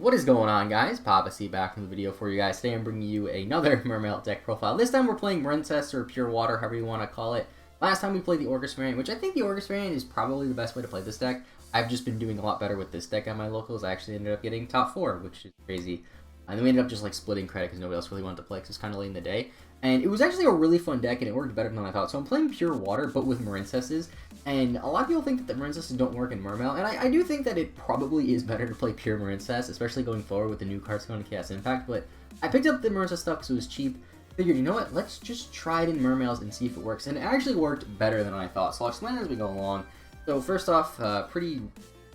What is going on, guys? Papa C back from the video for you guys. Today I'm bringing you another Mermail deck profile. This time we're playing Marincess or Pure Water, however you want to call it. Last time we played the Orcust Mermail, which I think the Orcust Mermail is probably the best way to play this deck. I've just been doing a lot better with this deck at my locals. I actually ended up getting top 4, which is crazy. And then we ended up just like splitting credit because nobody else really wanted to play because it's kind of late in the day. And it was actually a really fun deck and it worked better than I thought. So I'm playing Pure Water, but with Marincesses. And a lot of people think that the Marincesses don't work in Mermail. And I do think that it probably is better to play Pure Marincess, especially going forward with the new cards going to Chaos Impact. But I picked up the Marincess stuff because it was cheap. Figured, you know what, let's just try it in Mermails and see if it works. And it actually worked better than I thought. So I'll explain as we go along. So first off, pretty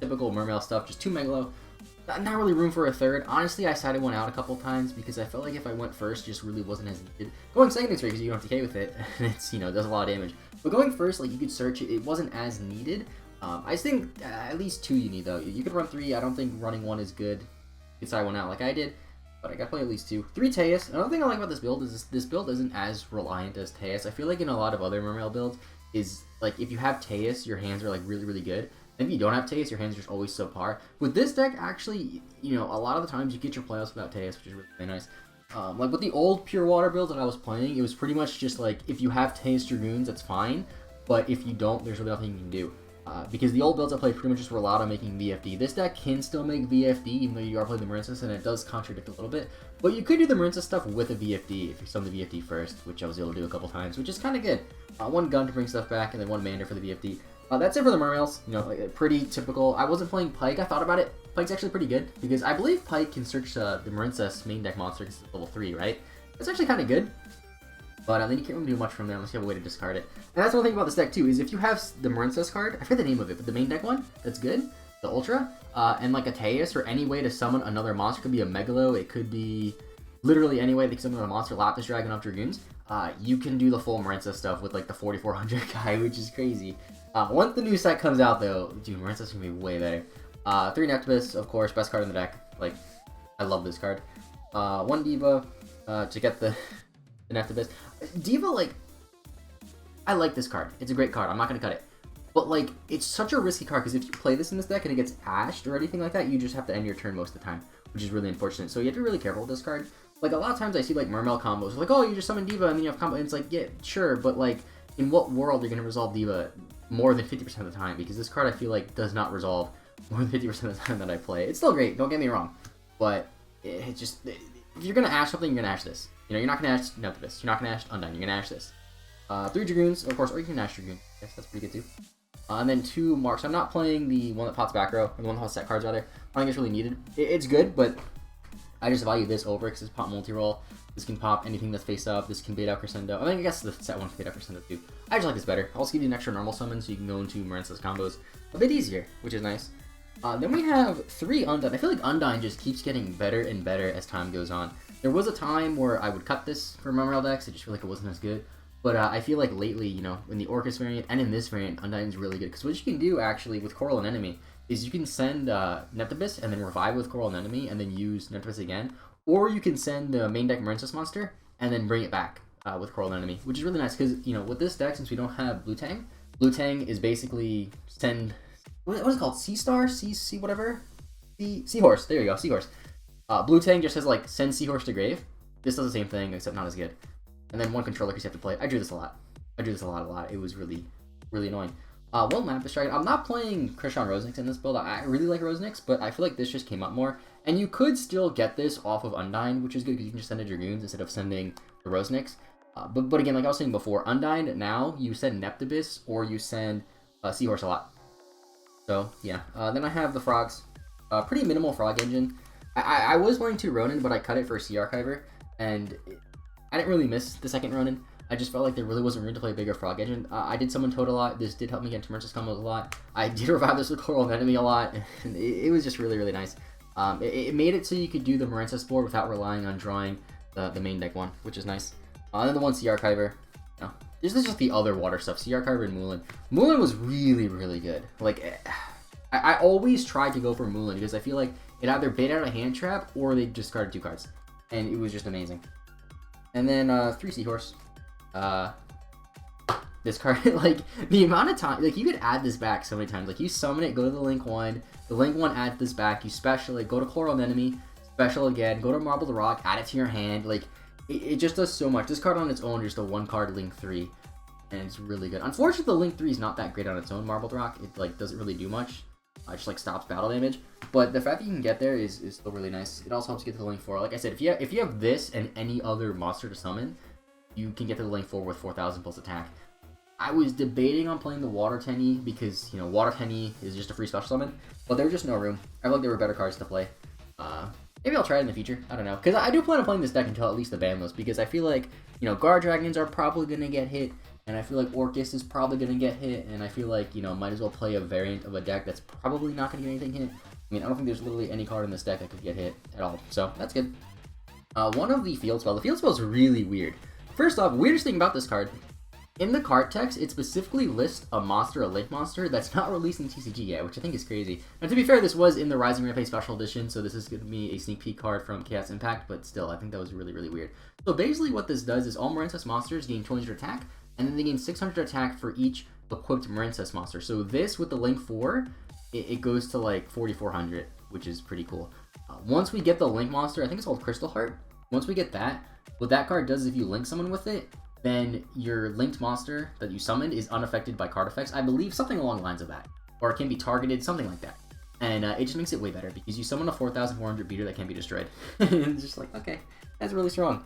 typical Mermail stuff, just 2 Megalo. Not really room for a third. Honestly, I sided one out a couple times because I felt like if I went first, just really wasn't as needed. Going second is great because you don't have to decay with it, and it's, you know, does a lot of damage. But going first, like, you could search it, it wasn't as needed. I just think at least 2 you need, though. You could run 3, I don't think running 1 is good. You could side one out like I did, but I gotta play at least 2. 3 Teus. Another thing I like about this build is this build isn't as reliant as Teus. I feel like in a lot of other Mermail builds, is, like, if you have Teus, your hands are, like, really, really good. If you don't have Teus, your hands are just always subpar. With this deck, actually, you know, a lot of the times you get your playoffs without Teus, which is really nice. Like with the old Pure Water build that I was playing, it was pretty much just like, if you have Teus Dragoons, that's fine. But if you don't, there's really nothing you can do. Because the old builds I played pretty much just relied on making VFD. This deck can still make VFD, even though you are playing the Marincess, and it does contradict a little bit. But you could do the Marincess stuff with a VFD if you summon the VFD first, which I was able to do a couple times, which is kind of good. 1 gun to bring stuff back, and then 1 Mander for the VFD. That's it for the Mermails, you know, like, pretty typical. I wasn't playing Pike, I thought about it. Pike's actually pretty good, because I believe Pike can search the Marincess main deck monster because it's level 3, right? It's actually kind of good, but then you can't really do much from there unless you have a way to discard it. And that's one thing about this deck too, is if you have the Marincess card, I forget the name of it, but the main deck one, that's good, the Ultra, and like a Teus, or any way to summon another monster, it could be a Megalo, it could be literally any way they can summon a monster, Lapis Dragon off Dragoons, you can do the full Marincess stuff with like the 4400 guy, which is crazy. Once the new set comes out, though, dude, Marincess is gonna be way better. 3 Neptibus, of course, best card in the deck. Like, I love this card. 1 Diva to get the Neptibus. Diva, like, I like this card. It's a great card. I'm not gonna cut it. But, like, it's such a risky card, because if you play this in this deck and it gets ashed or anything like that, you just have to end your turn most of the time, which is really unfortunate. So you have to be really careful with this card. Like, a lot of times I see, like, Mermail combos. Like, oh, you just summon Diva and then you have combo. And it's like, yeah, sure, but, like, in what world are you gonna resolve Diva more than 50% of the time? Because this card I feel like does not resolve more than 50% of the time that I play. It's still great, don't get me wrong, but it just, if you're gonna ash something, you're gonna ash this. You know, you're not gonna ash Neptibus, you're not gonna ash Undyne, you're gonna ash this. 3 Dragoons, of course, or you can ash Dragoon. Yes, that's pretty good too. And then 2 Marks. I'm not playing the one that pops back row, or the one that has set cards rather. I don't think it's really needed. It's good, but I just value this over because it's pop multi-roll. This can pop anything that's face up. This can bait out Crescendo. I mean, I guess the set one can bait out Crescendo too. I just like this better. I'll also give you an extra normal summon so you can go into Marincess combos a bit easier, which is nice. Then we have 3 Undyne. I feel like Undyne just keeps getting better and better as time goes on. There was a time where I would cut this for Mermail decks. I just feel like it wasn't as good. But I feel like lately, you know, in the Orcust variant and in this variant, Undyne's really good. Because what you can do, actually, with Coral and Enemy is you can send Neptibus and then revive with Coral and Enemy and then use Neptibus again. Or you can send the main deck Marincess monster and then bring it back with Coral and Enemy, which is really nice because, you know, with this deck, since we don't have Blue Tang is basically send, what is it called? Sea Star? Sea whatever? Seahorse. There you go, Seahorse. Blue Tang just says, like, send Seahorse to grave. This does the same thing, except not as good. And then 1 controller because you have to play. I drew this a lot. A lot. It was really, really annoying. 1 Lapis Dragon. I'm not playing Krishan Rosenix in this build. I really like Rosenix, but I feel like this just came up more. And you could still get this off of Undyne, which is good because you can just send it Dragoons instead of sending the Rosenix. But again, like I was saying before, Undyne, now you send Neptibus or you send Seahorse a lot. So, yeah. Then I have the Frogs. Pretty minimal Frog Engine. I was going to Ronin, but I cut it for Sea Archiver. And I didn't really miss the second Ronin. I just felt like there really wasn't room to play a bigger Frog Engine. I did summon Toad a lot. This did help me get into Marincess combos a lot. I did revive this with Coral and Enemy a lot. And it was just really, really nice. It made it so you could do the Marincess board without relying on drawing the main deck one, which is nice. And then the 1 Sea Archiver. You know, this is just the other water stuff. Sea Archiver and Mulan. Mulan was really, really good. Like, I always tried to go for Mulan because I feel like it either bait out a hand trap or they discarded 2 cards. And it was just amazing. And then 3 Seahorse. This card, like, the amount of time, like, you could add this back so many times. Like, you summon it, go to the link 1, the link 1 adds this back, you special it, go to Coral Anemone, special again, go to Marble the Rock, add it to your hand. Like, it just does so much. This card on its own is just a 1-card link 3, and it's really good. Unfortunately, the link 3 is not that great on its own, Marble the Rock. It, like, doesn't really do much. It just, like, stops battle damage. But the fact that you can get there is still really nice. It also helps you get to the link 4. Like I said, if you have this and any other monster to summon, you can get to the link 4 with 4,000 plus attack. I was debating on playing the Water Tenny because, you know, Water Tenny is just a free special summon, but there was just no room. I feel like there were better cards to play. Maybe I'll try it in the future. I don't know. Because I do plan on playing this deck until at least the ban list, because I feel like, you know, Guard Dragons are probably going to get hit, and I feel like Orcust is probably going to get hit, and I feel like, you know, might as well play a variant of a deck that's probably not going to get anything hit. I mean, I don't think there's literally any card in this deck that could get hit at all, so that's good. One of the field spell. The field spell is really weird. First off, weirdest thing about this card, in the card text, it specifically lists a monster, a link monster, that's not released in TCG yet, which I think is crazy. Now, to be fair, this was in the Rising Replay Special Edition, so this is going to be a sneak peek card from Chaos Impact, but still, I think that was really, really weird. So basically what this does is all Marincess monsters gain 200 attack, and then they gain 600 attack for each equipped Marincess monster. So this, with the link 4, it goes to like 4,400, which is pretty cool. Once we get the link monster, I think it's called Crystal Heart. Once we get that, what that card does is if you link someone with it, then your linked monster that you summoned is unaffected by card effects. I believe something along the lines of that. Or it can be targeted, something like that. And it just makes it way better because you summon a 4,400 beater that can't be destroyed. It's just like, okay, that's really strong.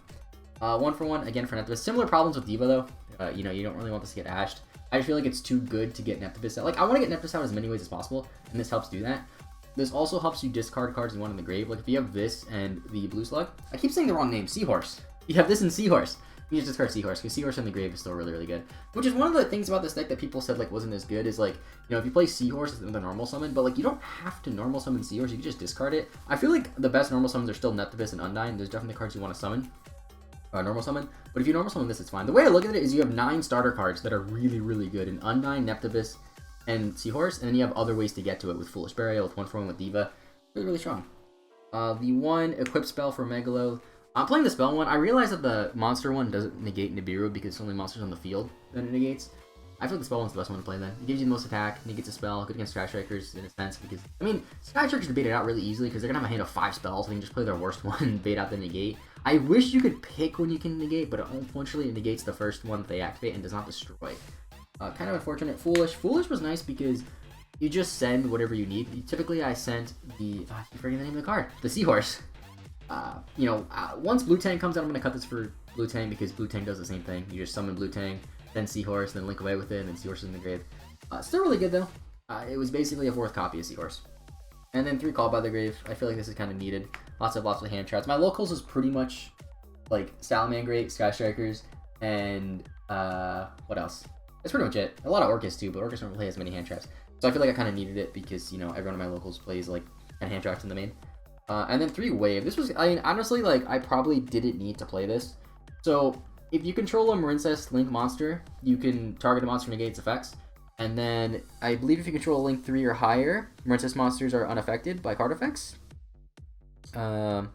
1 for 1, again for Neptibus. Similar problems with Diva though. You know, you don't really want this to get ashed. I just feel like it's too good to get Neptibus out. Like, I want to get Neptibus out as many ways as possible, and this helps do that. This also helps you discard cards you want in the grave. Like, if you have this and the Blue Slug, I keep saying the wrong name, Seahorse. You have this and Seahorse. You just discard Seahorse, because Seahorse in the grave is still really, really good. Which is one of the things about this deck that people said, like, wasn't as good, is, like, you know, if you play Seahorse with a normal summon, but, like, you don't have to normal summon Seahorse, you can just discard it. I feel like the best normal summons are still Neptibus and Undyne. There's definitely cards you want to summon. Normal summon. But if you normal summon this, it's fine. The way I look at it is you have 9 starter cards that are really, really good in Undyne, Neptibus, and Seahorse, and then you have other ways to get to it with Foolish Burial, with 1 for 1 with Diva. Really, really strong. The 1 equip spell for Megalo. I'm playing the spell one. I realize that the monster one doesn't negate Nibiru because it's only monsters on the field that it negates. I feel like the spell one's the best one to play then. It gives you the most attack, negates a spell, good against Sky Strikers in a sense because, I mean, Sky Strikers bait it out really easily because they're going to have a hand of 5 spells, so they can just play their worst one and bait out the negate. I wish you could pick when you can negate, but unfortunately it negates the first one that they activate and does not destroy. Kind of unfortunate. Foolish. Foolish was nice because you just send whatever you need. Typically I sent the, I keep forgetting the name of the card, the Seahorse. You know, once Blue Tang comes out, I'm going to cut this for Blue Tang because Blue Tang does the same thing. You just summon Blue Tang, then Seahorse, then link away with it, and then Seahorse is in the grave. Still really good though. It was basically a 4th copy of Seahorse. And then 3 Call by the Grave. I feel like this is kind of needed. Lots of hand traps. My locals is pretty much like Salamangreat, Sky Strikers, and what else? That's pretty much it. A lot of Orcust too, but Orcust don't play as many hand traps. So I feel like I kind of needed it because, you know, every one of my locals plays like hand traps in the main. And then 3 Wave. This was, I mean, honestly, like, I probably didn't need to play this. So, if you control a Marincess Link monster, you can target a monster and negate its effects. And then, I believe if you control a Link 3 or higher, Marincess monsters are unaffected by card effects. Oh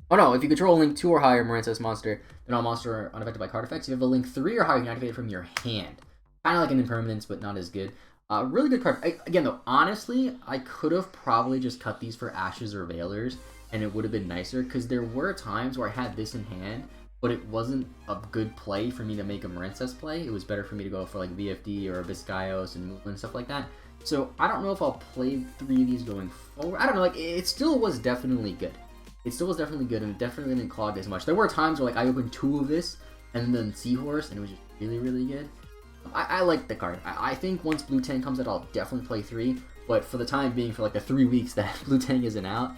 no, if you control a Link 2 or higher Marincess monster, then all monsters are unaffected by card effects. If you have a Link 3 or higher, you can activate it from your hand. Kind of like an impermanence, but not as good. Really good card. Again, though, honestly, I could have probably just cut these for Ashes or Veilers, and it would have been nicer, because there were times where I had this in hand, but it wasn't a good play for me to make a Marincess play. It was better for me to go for, like, VFD or Biscayos and Moonland and stuff like that. So, I don't know if I'll play 3 of these going forward. I don't know, like, it still was definitely good. It still was definitely good, and it definitely didn't clog as much. There were times where, like, I opened 2 of this, and then Seahorse, and it was just really, really good. I like the card. I think once Blue Tang comes out, I'll definitely play 3. But for the time being, for like the 3 weeks that Blue Tang isn't out,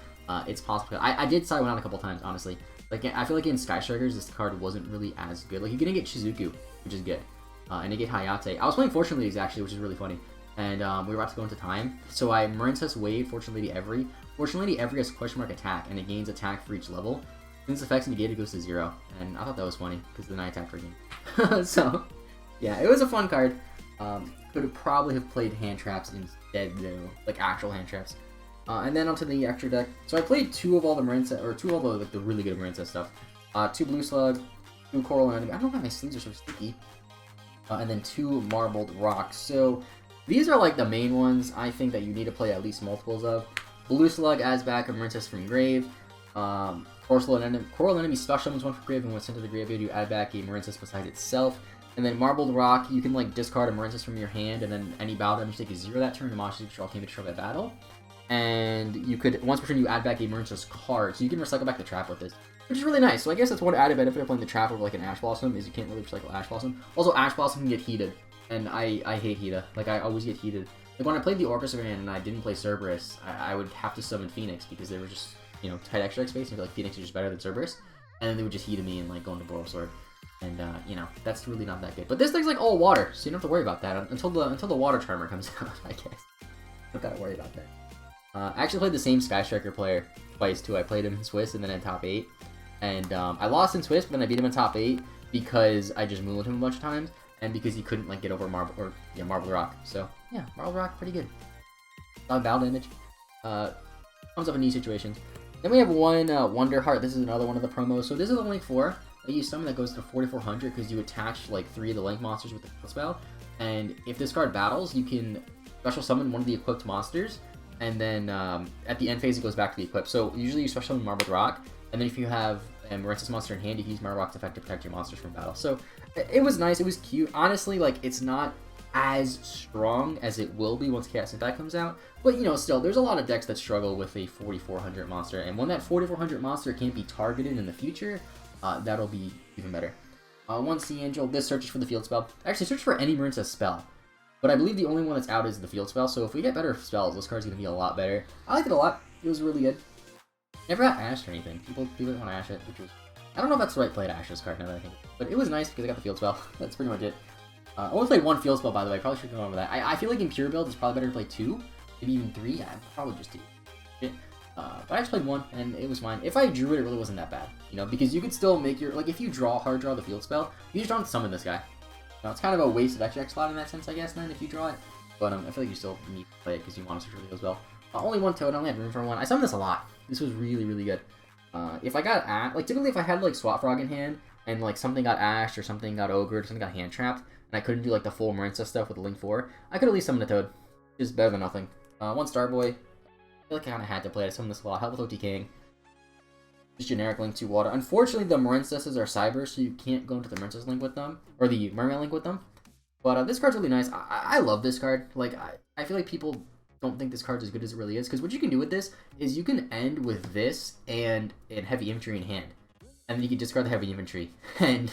it's possible. I did side one out a couple times, honestly. Like, I feel like in Sky Strikers, this card wasn't really as good. Like, you're gonna get Shizuku, which is good. And you get Hayate. I was playing Fortune Ladies, actually, which is really funny. And we were about to go into time. So I Marincess Wave, Fortune Lady Every. Fortune Lady Every has question mark attack, and it gains attack for each level. Since effects negated, it goes to 0. And I thought that was funny, because then I attacked for a game. So... yeah, it was a fun card. Could have probably have played hand traps instead though, like actual hand traps. And then onto the extra deck. So I played 2 of all the Marincess, or 2 of all the really good Marincess stuff. 2 Blue Slug, 2 Coral Anemone. I don't know why my sleeves are so sticky. and then 2 Marbled Rocks. So these are like the main ones I think that you need to play at least multiples of. Blue Slug adds back a Marincess from grave. Coral Enemy special summons one from grave, and when sent to the graveyard, you add back a Marincess beside itself. And then Marbled Rock, you can like discard a Marincess from your hand, and then any battle damage you take is 0 that turn. The monster control can't be destroyed by battle. And you could, once per turn, you add back a Marincess card, so you can recycle back the trap with this, which is really nice. So I guess that's one added benefit of playing the trap over like an Ash Blossom, is you can't really recycle Ash Blossom. Also, Ash Blossom can get heated, and I hate Heata. Like, I always get heated. Like, when I played the Orcust Mermail and I didn't play Cerberus, I would have to summon Phoenix because they were just, you know, tight extra space, and I feel like Phoenix is just better than Cerberus, and then they would just heat me and like go into Boral Sword. And, you know, that's really not that good. But this thing's like all water, so you don't have to worry about that until the water charmer comes out, I guess. Don't gotta worry about that. I actually played the same Sky Striker player twice, too. I played him in Swiss and then in top 8. And I lost in Swiss, but then I beat him in top 8 because I just moonlit him a bunch of times, and because he couldn't, like, get over Marbled Rock. So, yeah, Marbled Rock, pretty good. Not battle damage. Comes up in these situations. Then we have one Wonder Heart. This is another one of the promos. So this is the Link 4. I use summon that goes to 4400 because you attach like 3 of the Link monsters with the field spell. And if this card battles, you can special summon one of the equipped monsters. And then at the end phase, it goes back to the equip. So usually you special summon Marbled Rock. And then if you have a Marincess monster in hand, you can use Marbled Rock's effect to protect your monsters from battle. So it was nice. It was cute. Honestly, like, it's not as strong as it will be once Chaos Impact comes out. But, you know, still, there's a lot of decks that struggle with a 4400 monster. And when that 4400 monster can't be targeted in the future, that'll be even better. One Sea Angel. This searches for the field spell. Actually, search for any Marincess spell. But I believe the only one that's out is the field spell. So if we get better spells, this card's going to be a lot better. I liked it a lot. It was really good. Never got ashed or anything. People didn't want to ash it, which was... I don't know if that's the right play to ash this card now that I think. But it was nice because I got the field spell. That's pretty much it. I only played 1 field spell, by the way. I probably should go over that. I feel like in pure build, it's probably better to play 2. Maybe even 3. Yeah, probably just 2. But I just played 1, and it was fine. If I drew it, it really wasn't that bad. You know, because you could still make your... Like, if you hard draw the field spell, you just don't summon this guy. Now, it's kind of a waste of extra X slot in that sense, I guess, then, if you draw it. But I feel like you still need to play it because you want to search for the field spell. Only 1 toad. I only had room for 1. I summoned this a lot. This was really, really good. If I got... Like, typically, if I had, like, Swat Frog in hand, and, like, something got ashed, or something got ogred, or something got hand-trapped, and I couldn't do, like, the full Marincess stuff with the Link 4, I could at least summon a toad. Just better than nothing. 1 Starboy. I feel like I kind of had to play it. I summoned this a lot. Help with OTKing. Just generic Link 2 water. Unfortunately, the Marincesses are Cyber, so you can't go into the Marincess Link with them. Or the Mermail Link with them. But this card's really nice. I love this card. Like, I feel like people don't think this card's as good as it really is. Because what you can do with this is you can end with this and Heavy Infantry in hand. And then you can discard the Heavy Infantry and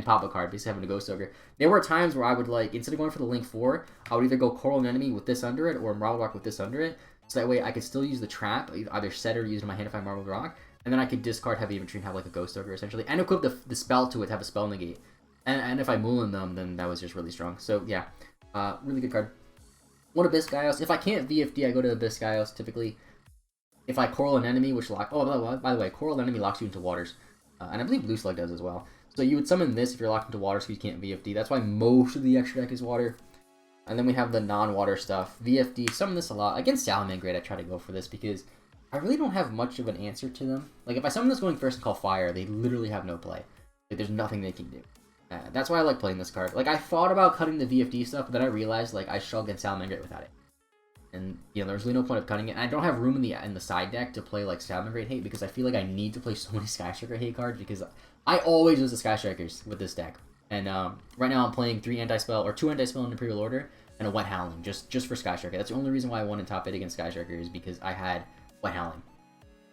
pop a card, basically having a Ghost Ogre. There were times where I would, like, instead of going for the Link 4, I would either go Coral Anemone with this under it or Marbled Rock with this under it. So that way I could still use the trap, either set or use in my hand if I Marbled Rock. And then I could discard Heavy Infantry and have, like, a Ghost Ogre, essentially. And equip the spell to it to have a spell negate. And if I Moulin them, then that was just really strong. So, yeah. Really good card. One Abyss Gaios. If I can't VFD, I go to Abyss Gaios, typically. If I Coral an Enemy, which lock... Oh, by the way, Coral Enemy locks you into waters. And I believe Blue Slug does as well. So you would summon this if you're locked into water, so you can't VFD. That's why most of the extra deck is water. And then we have the non-water stuff. VFD, summon this a lot. Against Salamangreat, I try to go for this because I really don't have much of an answer to them. Like, if I summon this going first and call Fire, they literally have no play. Like, there's nothing they can do. That's why I like playing this card. Like, I thought about cutting the VFD stuff, but then I realized, like, I struggle against Salamangreat without it. And, you know, there's really no point of cutting it. And I don't have room in the side deck to play, like, Salamangreat hate because I feel like I need to play so many Sky Striker hate cards because I always use the Sky Strikers with this deck. And right now I'm playing 2 anti-spell in Imperial Order and a Wet Howling just for Sky Striker. That's the only reason why I won in top 8 against Sky Striker is because I had Wet Howling.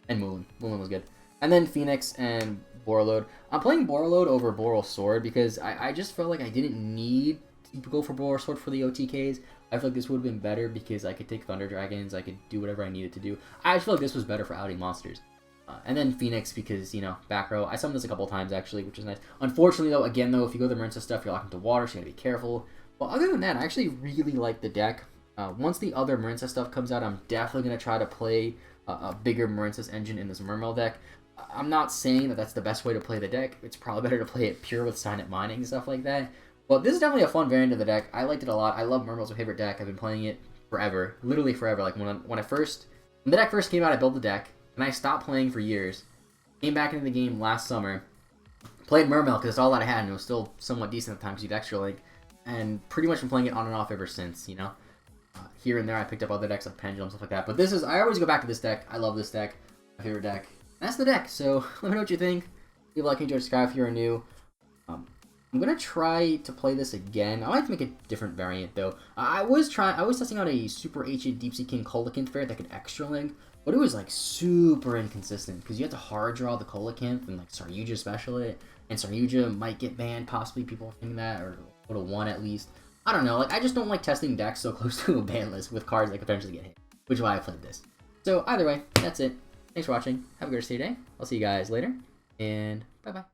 And Moulin. Moulin was good. And then Phoenix and Borreload. I'm playing Borreload over Boral Sword because I just felt like I didn't need to go for Boral Sword for the OTKs. I feel like this would have been better because I could take Thunder Dragons, I could do whatever I needed to do. I just feel like this was better for outing monsters. And then Phoenix because, you know, back row. I summoned this a couple times actually, which is nice. Unfortunately though, again though, if you go the Marincess stuff, you're locked into water, so you gotta be careful. But other than that, I actually really like the deck. Once the other Marincess stuff comes out, I'm definitely going to try to play a bigger Marincess engine in this Mermail deck. I'm not saying that that's the best way to play the deck. It's probably better to play it pure with Signet Mining and stuff like that. But this is definitely a fun variant of the deck. I liked it a lot. I love Mermail's my favorite deck. I've been playing it forever. Literally forever. Like when the deck first came out, I built the deck. And I stopped playing for years. Came back into the game last summer. Played Mermail because it's all that I had and it was still somewhat decent at the time because you had Extra Link. and pretty much been playing it on and off ever since, you know? Here and there I picked up other decks like Pendulum, stuff like that, but this is, I always go back to this deck. I love this deck. My favorite deck. That's the deck, so let me know what you think. Leave a like, enjoy, subscribe if you're new. I'm gonna try to play this again. I might make a different variant though. I was testing out a Super Ancient Deep Sea King Coelacanth fair that could extra link, but it was like super inconsistent because you have to hard draw the Coelacanth and like Saryuja special it, and Saryuja might get banned, possibly people are thinking that, or would have won at least. I don't know, like I just don't like testing decks so close to a ban list with cards that could potentially get hit, which is why I played this. So either way, that's it. Thanks for watching. Have a good rest of your day. I'll see you guys later, and bye bye.